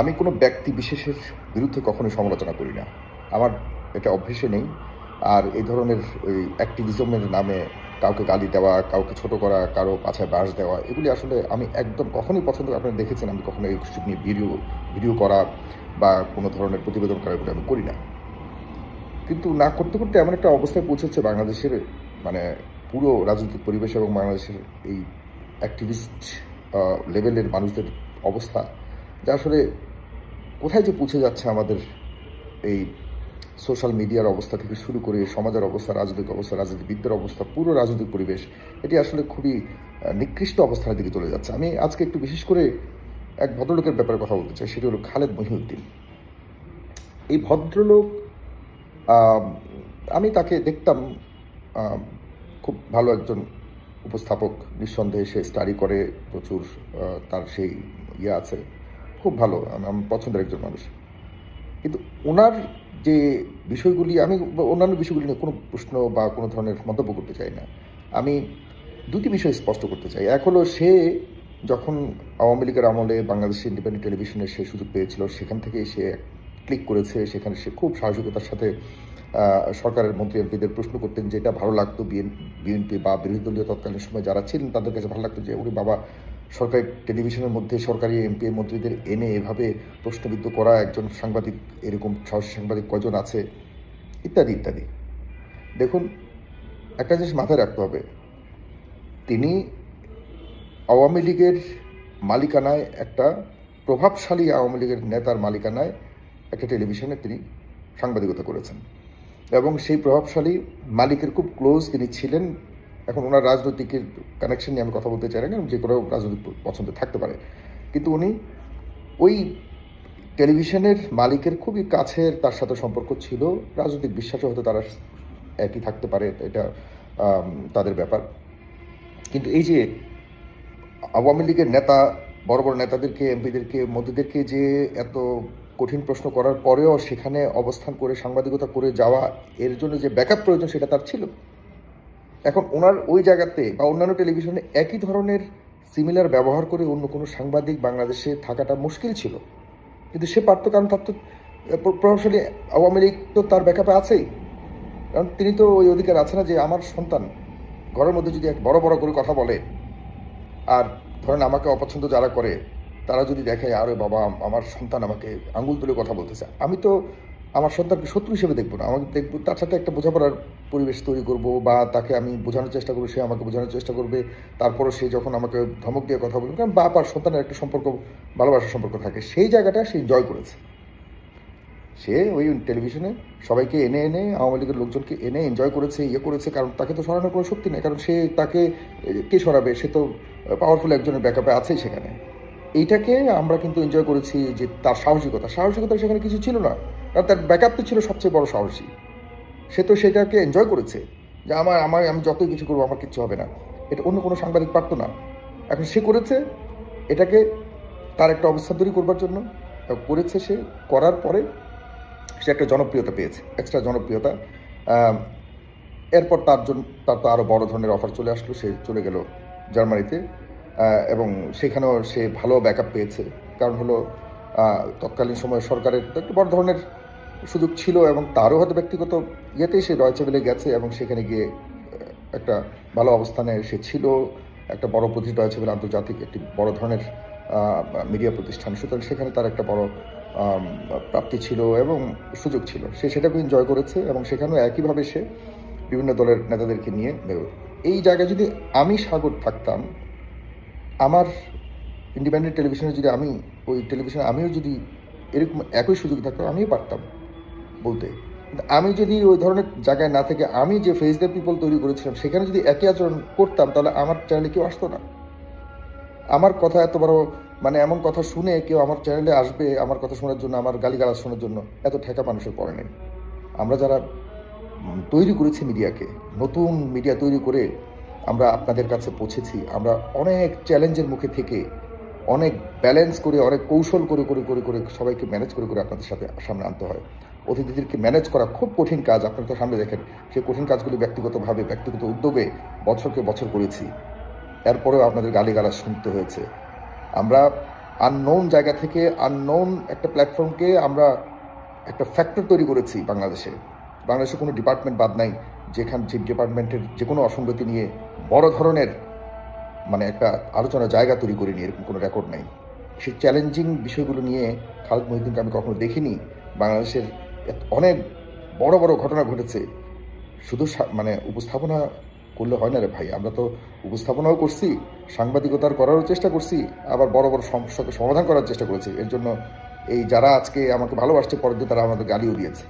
আমি কোনো ব্যক্তি বিশেষের বিরুদ্ধে কখনোই সমালোচনা করি না। আমার এটা অভ্যেসে নেই। আর এই ধরনের ওই অ্যাক্টিভিজমের নামে কাউকে গালি দেওয়া, কাউকে ছোট করা, কারো পাছায় বাঁশ দেওয়া, এগুলি আসলে আমি একদম কখনোই পছন্দ করি। আপনারা দেখেছেন আমি কখনো এইসব নিয়ে ভিডিও করা বা কোনো ধরনের প্রতিবেদন করা এগুলো আমি করি না। কিন্তু না করতে, করতে এমন একটা অবস্থায় পৌঁছেছে বাংলাদেশের মানে পুরো রাজনৈতিক পরিবেশ এবং বাংলাদেশের এই অ্যাক্টিভিস্ট লেভেলের মানুষদের অবস্থা, যা আসলে কোথায় যে পৌঁছে যাচ্ছে আমাদের এই সোশ্যাল মিডিয়ার অবস্থা থেকে শুরু করে সমাজের অবস্থা, রাজনৈতিক অবস্থা, রাজনীতিবিদদের অবস্থা, পুরো রাজনৈতিক পরিবেশ, এটি আসলে খুবই নিকৃষ্ট অবস্থানের দিকে চলে যাচ্ছে। আমি আজকে একটু বিশেষ করে এক ভদ্রলোকের ব্যাপারে কথা বলতে চাই, সেটি হলো খালেদ মহিউদ্দিন। এই ভদ্রলোক, আম, আমি তাকে দেখতাম, আম, খুব ভালো একজন উপস্থাপক, নিঃসন্দেহে সে স্টাডি করে প্রচুর, তার সেই ইয়ে আছে, খুব ভালো, আমার পছন্দের একজন মানুষ। কিন্তু ওনার যে বিষয়গুলি, আমি অন্যান্য বিষয়গুলি নিয়ে কোনো প্রশ্ন বা কোনো ধরনের মন্তব্য করতে চাই না। আমি দুটি বিষয় স্পষ্ট করতে চাই। এক হলো, সে যখন আওয়ামী লীগের আমলে বাংলাদেশ ইন্ডিপেন্ডেন্ট টেলিভিশনে সে সুযোগ পেয়েছিল, সেখান থেকেই সে ক্লিক করেছে। সেখানে সে খুব সাহসিকতার সাথে সরকারের মন্ত্রী এমপিদের প্রশ্ন করতেন, যেটা ভালো লাগতো বিএনপি বা বিরোধী দলীয় তৎকালীন সময় যারা ছিলেন তাদের কাছে ভালো লাগতো যে উনি বাবা সরকারি টেলিভিশনের মধ্যে সরকারি এমপি মন্ত্রীদের এনে এভাবে প্রশ্নবিদ্ধ করা একজন সাংবাদিক, এরকম সাহসী সাংবাদিক কজন আছে, ইত্যাদি ইত্যাদি। দেখুন, একটা জিনিস মাথায় রাখতে হবে, তিনি আওয়ামী লীগের মালিকানায়, একটা প্রভাবশালী আওয়ামী লীগের নেতার মালিকানায় একটা টেলিভিশনে তিনি সাংবাদিকতা করেছেন এবং সেই প্রভাবশালী মালিকের খুব ক্লোজ তিনি ছিলেন। এখন ওনার রাজনৈতিকের কানেকশন নিয়ে আমি কথা বলতে চাই না, যে কোনো রাজনৈতিক পছন্দ থাকতে পারে, কিন্তু উনি ওই টেলিভিশনের মালিকের খুবই কাছের, তার সাথে সম্পর্ক ছিল। রাজনৈতিক বিশ্বাসও হয়তো তারা একই থাকতে পারে, এটা তাদের ব্যাপার। কিন্তু এই যে আওয়ামী লীগের নেতা, বড় বড় নেতাদেরকে, এমপিদেরকে, মন্ত্রীদেরকে যে এত কঠিন প্রশ্ন করার পরেও সেখানে অবস্থান করে সাংবাদিকতা করে যাওয়া, এর জন্য যে ব্যাকআপ প্রয়োজন সেটা তার ছিল। এখন ওনার ওই জায়গাতে বা অন্যান্য টেলিভিশনে একই ধরনের সিমিলার ব্যবহার করে অন্য কোনো সাংবাদিক বাংলাদেশে থাকাটা মুশকিল ছিল, কিন্তু সে পারত, কারণ তার তো প্রভাবশালী আওয়ামী লীগ তো তার ব্যাকআপে আছেই। কারণ তিনি তো ওই অধিকার আছে না যে আমার সন্তান ঘরের মধ্যে যদি এক বড় বড় করে কথা বলে, আর ধরেন আমাকে অপছন্দ যারা করে তারা যদি দেখে আরে বাবা আমার সন্তান আমাকে আঙুল তুলে কথা বলতেছে, আমি তো আমার সন্তানকে শত্রু হিসেবে দেখবো না, আমাকে দেখবো তার সাথে একটা বোঝাপড়ার পরিবেশ তৈরি করব, বা তাকে আমি বোঝানোর চেষ্টা করবো, সে আমাকে বোঝানোর চেষ্টা করবে। তারপরও সে যখন আমাকে ধমক দিয়ে কথা বলবে, কারণ বাপ আর সন্তানের একটা সম্পর্ক, ভালোবাসার সম্পর্ক থাকে, সেই জায়গাটা সে এনজয় করেছে। সে ওই টেলিভিশনে সবাইকে এনে এনে আওয়ামী লীগের লোকজনকে এনে এনজয় করেছে, ইয়ে করেছে, কারণ তাকে তো সরানোর কোনো শক্তি নেই, কারণ সে তাকে কে সরাবে, সে তো পাওয়ারফুল একজনের ব্যাকআপে আছেই সেখানে। এইটাকে আমরা কিন্তু এনজয় করেছি, যে তার সাহসিকতা সেখানে কিছু ছিল না, কারণ তার ব্যাকআপ তো ছিল সবচেয়ে বড় সাহসী। সে তো সেটাকে এনজয় করেছে, যে আমি যতই কিছু করবো আমার কিচ্ছু হবে না। এটা অন্য কোনো সাংবাদিক পারতো না। এখন সে করেছে এটাকে তার একটা অবস্থান তৈরি করবার জন্য, করেছে। সে করার পরে সে একটা জনপ্রিয়তা পেয়েছে, এক্সট্রা জনপ্রিয়তা। এরপর তার তো আরও বড় ধরনের অফার চলে আসলো, সে চলে গেল জার্মানিতে, এবং সেখানেও সে ভালো ব্যাকআপ পেয়েছে। কারণ হলো তৎকালীন সময়ে সরকারের একটা বড় ধরনের সুযোগ ছিল, এবং তারও হয়তো ব্যক্তিগত ইয়েতেই সে ডয়েচে ভেলে গেছে, এবং সেখানে গিয়ে একটা ভালো অবস্থানে সে ছিল, একটা বড় প্রতিষ্ঠান ডয়েচে ভেলে আন্তর্জাতিক একটি বড় ধরনের মিডিয়া প্রতিষ্ঠান, সুতরাং সেখানে তার একটা বড় প্রাপ্তি ছিল এবং সুযোগ ছিল। সে সেটাকে এনজয় করেছে, এবং সেখানেও একইভাবে সে বিভিন্ন দলের নেতাদেরকে নিয়ে বেরোয়। এই জায়গায় যদি আমি সাগর থাকতাম, আমার ইন্ডিপেন্ডেন্ট টেলিভিশনে যদি ওই টেলিভিশনে আমিও যদি এরকম একই সুযোগ থাকতো, আমিও পারতাম বলতে। কিন্তু আমি যদি ওই ধরনের জায়গায় না থেকে আমি যে ফেস দ্য পিপল তৈরি করেছিলাম সেখানে যদি একই আচরণ করতাম, তাহলে আমার চ্যানেলে কেউ আসতো না। আমার কথা এত বড়, মানে এমন কথা শুনে কেউ আমার চ্যানেলে আসবে আমার কথা শোনার জন্য, আমার গালিগালাজ শোনার জন্য, এত ঠেকা মানুষের পড়ে নেই। আমরা যারা তৈরি করেছি মিডিয়াকে, নতুন মিডিয়া তৈরি করে আমরা আপনাদের কাছে পৌঁছেছি, আমরা অনেক চ্যালেঞ্জের মুখে থেকে, অনেক ব্যালেন্স করে, অনেক কৌশল করে করে করে করে সবাইকে ম্যানেজ করে করে আপনাদের সামনে আনতে হয়। অতিথিদেরকে ম্যানেজ করা খুব কঠিন কাজ, আপনারা তো সামনে দেখেন। সেই কঠিন কাজগুলি ব্যক্তিগতভাবে, ব্যক্তিগত উদ্যোগে বছরকে বছর করেছি, এরপরেও আপনাদের গালিগালাজ শুনতে হয়েছে। আমরা আননোন জায়গা থেকে আননোন একটা প্ল্যাটফর্মকে আমরা একটা ফ্যাক্টর তৈরি করেছি বাংলাদেশে কোনো ডিপার্টমেন্ট বাদ নাই যে ডিপার্টমেন্টের যে কোনো অসঙ্গতি নিয়ে বড় ধরনের মানে একটা আলোচনার জায়গা তৈরি করিনি, এরকম কোনো রেকর্ড নাই। সেই চ্যালেঞ্জিং বিষয়গুলো নিয়ে খালেদ মহিউদ্দিনকে আমি কখনো দেখিনি। বাংলাদেশের অনেক বড় বড় ঘটনা ঘটেছে, শুধু মানে উপস্থাপনা করলে হয় না রে ভাই। আমরা তো উপস্থাপনাও করছি, সাংবাদিকতার করারও চেষ্টা করছি, আবার বড় বড় সমস্যাকে সমাধান করার চেষ্টা করেছি। এর জন্য এই যারা আজকে আমাকে ভালোবাসছে পরের দিন তারা আমাদের গালিও দিয়েছে,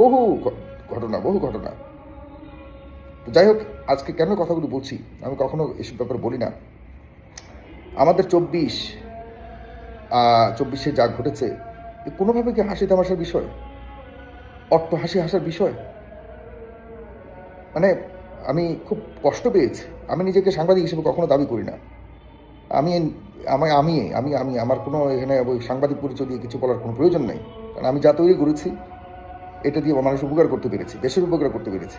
বহু ঘটনা। তো যাই হোক, আজকে কেন কথাগুলো বলছি, আমি কখনো এসব ব্যাপারে বলি না। আমাদের 24-এ যা ঘটেছে কোনোভাবে কি হাসি তামাশার বিষয়, হাসার বিষয়? মানে আমি খুব কষ্ট পেয়েছি। আমি নিজেকে সাংবাদিক হিসেবে কখনো দাবি করি না। আমার কোনো এখানে ওই সাংবাদিক পরিচয় দিয়ে কিছু বলার কোনো প্রয়োজন নেই, কারণ আমি যা তৈরি করেছি এটা দিয়ে মানুষ উপকার করতে পেরেছি, দেশের উপকার করতে পেরেছি,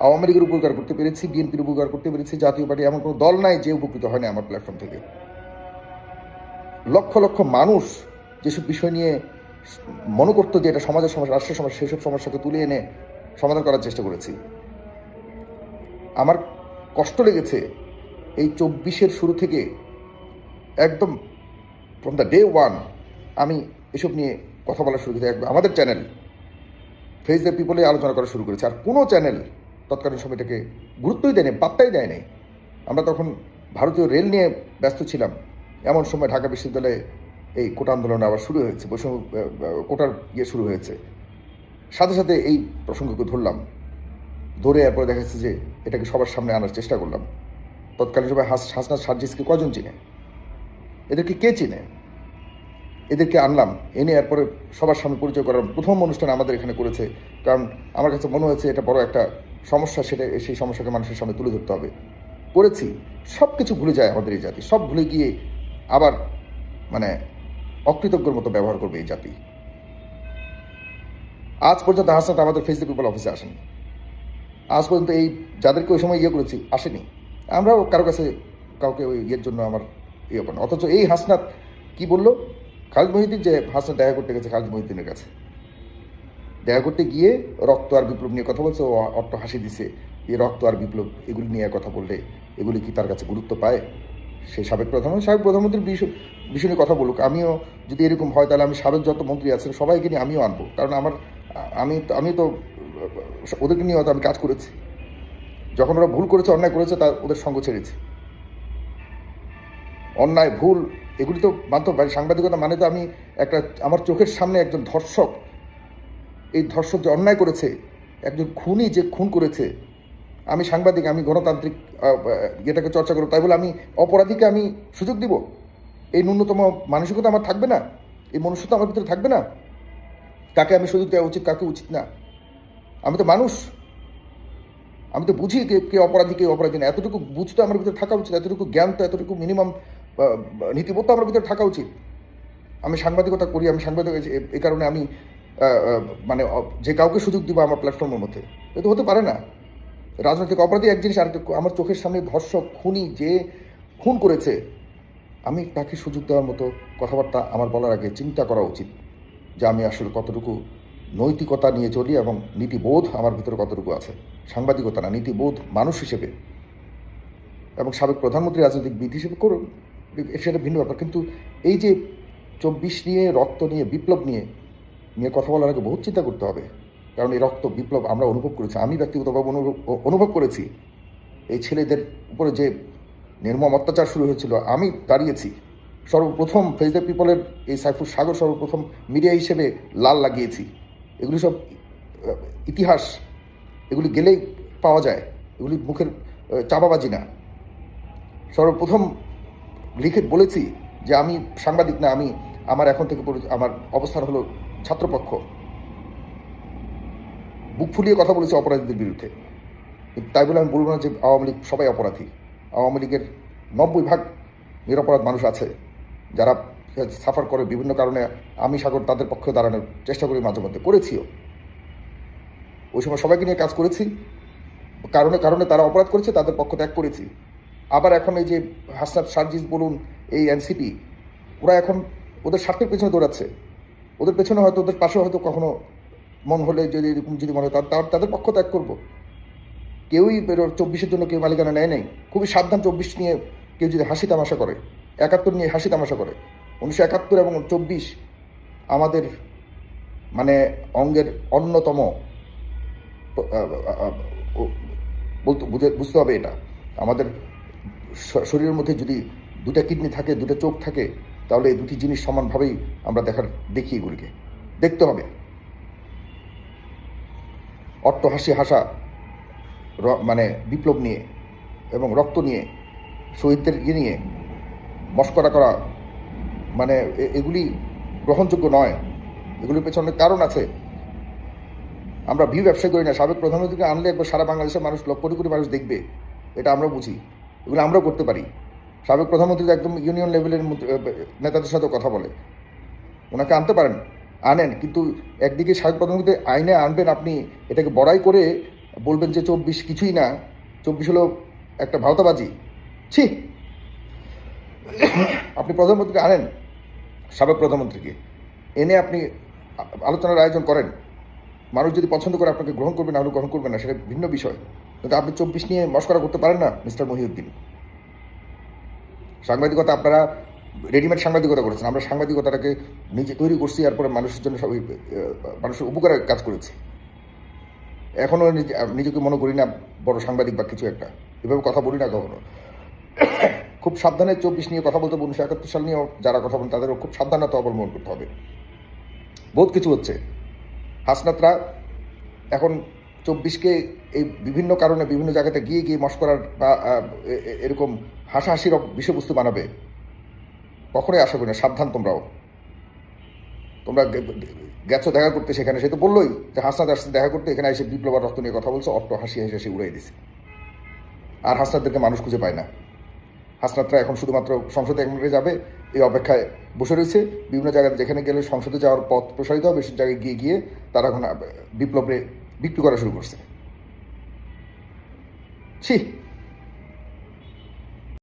আওয়ামী লীগের উপকার করতে পেরেছি, বিএনপির উপকার করতে পেরেছি। জাতীয় পার্টি এমন কোনো দল নাই যে উপকৃত হয় না আমার প্ল্যাটফর্ম থেকে। লক্ষ লক্ষ মানুষ যেসব বিষয় নিয়ে মনে করতো যে এটা সমাজের সমস্যা, রাষ্ট্রের সমস্যা, সেসব সমস্যাকে তুলে এনে সমাধান করার চেষ্টা করেছি। আমার কষ্ট লেগেছে এই 24-এর শুরু থেকে, একদম ফ্রম দ্য ডে ওয়ান আমি এসব নিয়ে কথা বলা শুরু করেছি। আমাদের চ্যানেল ফেস দ্য পিপলে আলোচনা করা শুরু করেছে, আর কোনো চ্যানেল তৎকালীন সময়টাকে গুরুত্বই দেয়নি, পাত্তাই দেয়নি। আমরা তখন ভারতীয় রেল নিয়ে ব্যস্ত ছিলাম। এমন সময় ঢাকা বিশ্ববিদ্যালয়ে এই কোটা আন্দোলন আবার শুরু হয়েছে, কোটার শুরু হয়েছে। সাথে সাথে এই প্রসঙ্গকে ধরে এরপরে দেখা যাচ্ছে যে এটাকে সবার সামনে আনার চেষ্টা করলাম। তৎকালীন সময় হাসনাত সার্জিসকে কজন চিনে, এদেরকে কে চিনে, এদেরকে আনলাম, এনে এরপরে সবার সামনে পরিচয় করার প্রথম অনুষ্ঠান আমাদের এখানে করেছে। কারণ আমার কাছে মনে হয়েছে এটা বড় একটা সমস্যা, সেই সমস্যাকে মানুষের সামনে তুলে ধরতে হবে। করেছি। সব কিছু ভুলে যায় আমাদের এই জাতি, সব ভুলে গিয়ে আবার মানে অকৃতজ্ঞর মতো ব্যবহার করবে এই জাতি। আজ পর্যন্ত হাসনাত আমাদের ফেস দ্য পিপল অফিসে আসেনি। আজ পর্যন্ত এই যাদেরকে ওই সময় করেছি আসেনি। আমরাও কারো কাছে কাউকে ওই জন্য আমার করে না। অথচ এই হাসনাত কি বললো খালেদ মহিউদ্দিন, যে হাসনাত দেখা করতে গেছে খালেদ মহিউদ্দিনের কাছে, দেখা করতে গিয়ে রক্ত আর বিপ্লব নিয়ে কথা বলছে। ও অট্ট হাসি দিছে, এই রক্ত আর বিপ্লব এগুলি নিয়ে কথা বললে এগুলি কি তার কাছে গুরুত্ব পায়? সেই সাবেক প্রধানমন্ত্রীর বিষয় নিয়ে কথা বলুক। আমিও যদি এরকম হয় তাহলে আমি সাবেক যত মন্ত্রী আছেন সবাইকে নিয়ে আমিও আনবো, কারণ আমি তো ওদেরকে নিয়ে হয়তো আমি কাজ করেছি। যখন ওরা ভুল করেছে, অন্যায় করেছে, তা ওদের সঙ্গ ছেড়েছি। অন্যায় ভুল এগুলি তো মানতে পারি। সাংবাদিকতা মানে তো আমি আমার চোখের সামনে একজন ধর্ষক, এই ধর্ষক যে অন্যায় করেছে, একজন খুনি যে খুন করেছে, আমি সাংবাদিক, আমি গণতান্ত্রিক এটাকে চর্চা করব, তাই বলে আমি অপরাধীকে আমি সুযোগ দিব? এই ন্যূনতম মানসিকতা আমার থাকবে না? এই মনুষ্যতা আমার ভিতরে থাকবে না? কাকে আমি সুযোগ দেওয়া উচিত, কাকে উচিত না? আমি তো মানুষ, আমি তো বুঝি কে অপরাধী কে অপরাধী না। এতটুকু বুঝতে আমার ভিতরে থাকা উচিত, এতটুকু জ্ঞান তো, এতটুকু মিনিমাম নীতিবোধ তো আমার ভিতরে থাকা উচিত। আমি সাংবাদিকতা করি, আমি সাংবাদিক, এই কারণে আমি মানে যে কাউকে সুযোগ দিব আমার প্ল্যাটফর্মের মধ্যে, এ তো হতে পারে না। রাজনৈতিক অপরাধী এক জিনিস, আর আমার চোখের সামনে ধর্ষক খুনি যে খুন করেছে, আমি তাকে সুযোগ দেওয়ার মতো কথাবার্তা আমার বলার আগে চিন্তা করা উচিত যে আমি আসলে কতটুকু নৈতিকতা নিয়ে চলি এবং নীতিবোধ আমার ভিতরে কতটুকু আছে। সাংবাদিকতা না, নীতিবোধ মানুষ হিসেবে। এবং সাবেক প্রধানমন্ত্রী রাজনৈতিক বিদ হিসেবে করুন, সেটা ভিন্ন ব্যাপার। কিন্তু এই যে 24 নিয়ে, রক্ত নিয়ে, বিপ্লব নিয়ে কথা বলার আগে বহুত চিন্তা করতে হবে। কারণ এই রক্ত বিপ্লব আমরা অনুভব করেছি, আমি ব্যক্তিগতভাবে অনুভব করেছি। এই ছেলেদের উপরে যে নির্মম অত্যাচার শুরু হয়েছিল, আমি দাঁড়িয়েছি সর্বপ্রথম ফেস দ্য পিপলের এই সাইফুল সাগর সর্বপ্রথম মিডিয়া হিসেবে লাল লাগিয়েছি। এগুলি সব ইতিহাস, এগুলি গেলেই পাওয়া যায়, এগুলি মুখের চাপাবাজি না। সর্বপ্রথম লিখে বলেছি যে আমি সাংবাদিক না, আমার এখন থেকে আমার অবস্থান হলো ছাত্রপক্ষ। বুক ফুলিয়ে কথা বলেছি অপরাধীদের বিরুদ্ধে। তাই বলে আমি বলবো না যে আওয়ামী লীগ সবাই অপরাধী। আওয়ামী লীগের 90% নিরপরাধ মানুষ আছে যারা সাফার করে বিভিন্ন কারণে। আমি সাগর তাদের পক্ষে দাঁড়ানোর চেষ্টা করি, মাঝে মধ্যে করেছিও। ওই সময় সবাইকে নিয়ে কাজ করেছি, কারণে তারা অপরাধ করেছে, তাদের পক্ষ ত্যাগ করেছি। আবার এখন এই যে হাসনাত সার্জিস বলুন, এই এনসিপি, ওরা এখন ওদের স্বার্থের পেছনে দৌড়াচ্ছে। ওদের পেছনে হয়তো, ওদের পাশে হয়তো কখনো মন হলে যদি এরকম যদি মনে হয় তাদের পক্ষ ত্যাগ করবো। কেউই 24-এর জন্য কেউ মালিকানা নেয় নাই। খুবই সাবধান 24 নিয়ে কেউ যদি হাসি তামাশা করে, 71 নিয়ে হাসি তামাশা করে। 1971 এবং 24 আমাদের মানে অঙ্গের অন্যতম, বুঝতে হবে এটা। আমাদের শরীরের মধ্যে যদি দুটা কিডনি থাকে, দুটা চোখ থাকে, তাহলে এই দুটি জিনিস সমানভাবেই আমরা দেখি এগুলিকে দেখতে হবে। অট্টহাসি হাসা মানে বিপ্লব নিয়ে এবং রক্ত নিয়ে, শহীদদের নিয়ে মস্করা করা, মানে এগুলি গ্রহণযোগ্য নয়। এগুলির পেছনে কারণ আছে। আমরা ভিউ ব্যবসা করি না। সাবেক প্রধানমন্ত্রীকে আনলে একবার সারা বাংলাদেশের মানুষ, কোটি কোটি মানুষ দেখবে, এটা আমরা বুঝি। এগুলো আমরাও করতে পারি। সাবেক প্রধানমন্ত্রী একদম ইউনিয়ন লেভেলের নেতাদের সাথে কথা বলে, ওনাকে আনতে পারেন, আনেন। কিন্তু একদিকে সাবেক প্রধানমন্ত্রী আইনে আনবেন, আপনি এটাকে বড়াই করে বলবেন যে 24 কিছুই না, 24 হলো একটা ভাওতাবাজি। ছি! আপনি প্রধানমন্ত্রীকে আনেন, সাবেক প্রধানমন্ত্রীকে এনে আপনি আলোচনার আয়োজন করেন। মানুষ যদি পছন্দ করে আপনাকে গ্রহণ করবে, না হলে গ্রহণ করবে না, সেটা ভিন্ন বিষয়। কিন্তু আপনি 24 নিয়ে মস্করা করতে পারেন না মিস্টার মহিউদ্দিন। সাংবাদিকতা আপনারা রেডিমেড সাংবাদিকতা করেছেন। আমরা সাংবাদিকতাটাকে নিজে তৈরি করছি, এরপরে মানুষের জন্য সবাই মানুষের উপকারের কাজ করেছি। এখনও নিজেকে মনে করি না বড় সাংবাদিক বা কিছু একটা, এভাবে কথা বলি না কখনো। খুব সাবধানে 24 নিয়ে কথা বলতে, 1971 সাল নিয়েও যারা কথা বলেন তাদেরও খুব সাবধানতা অবলম্বন করতে হবে। বহুত কিছু হচ্ছে। হাসনাতরা এখন 24কে এই বিভিন্ন কারণে বিভিন্ন জায়গাতে গিয়ে মস্করার বা এরকম হাসাহাসির বিষয়বস্তু বানাবে, কখনোই আশা করি না। সাবধান তোমরা গেছো দেখা করতে সেখানে, সে তো বললোই যে হাসনাত আসছে দেখা করতে, এখানে এসে বিপ্লব আর রক্ত নিয়ে কথা বলছে, অট্ট হাসি হেসে উড়াই দিছে। আর হাসনাতদেরকে মানুষ খুঁজে পায় না। হাসনাতরা এখন শুধুমাত্র সংসদে একবারে যাবে এই অপেক্ষায় বসে রয়েছে। বিভিন্ন জায়গায় যেখানে গেলে সংসদে যাওয়ার পথ প্রসারিত হবে, বেশি জায়গায় গিয়ে তারা এখন বিপ্লবে বিক্রি করা শুরু করছে। ছি!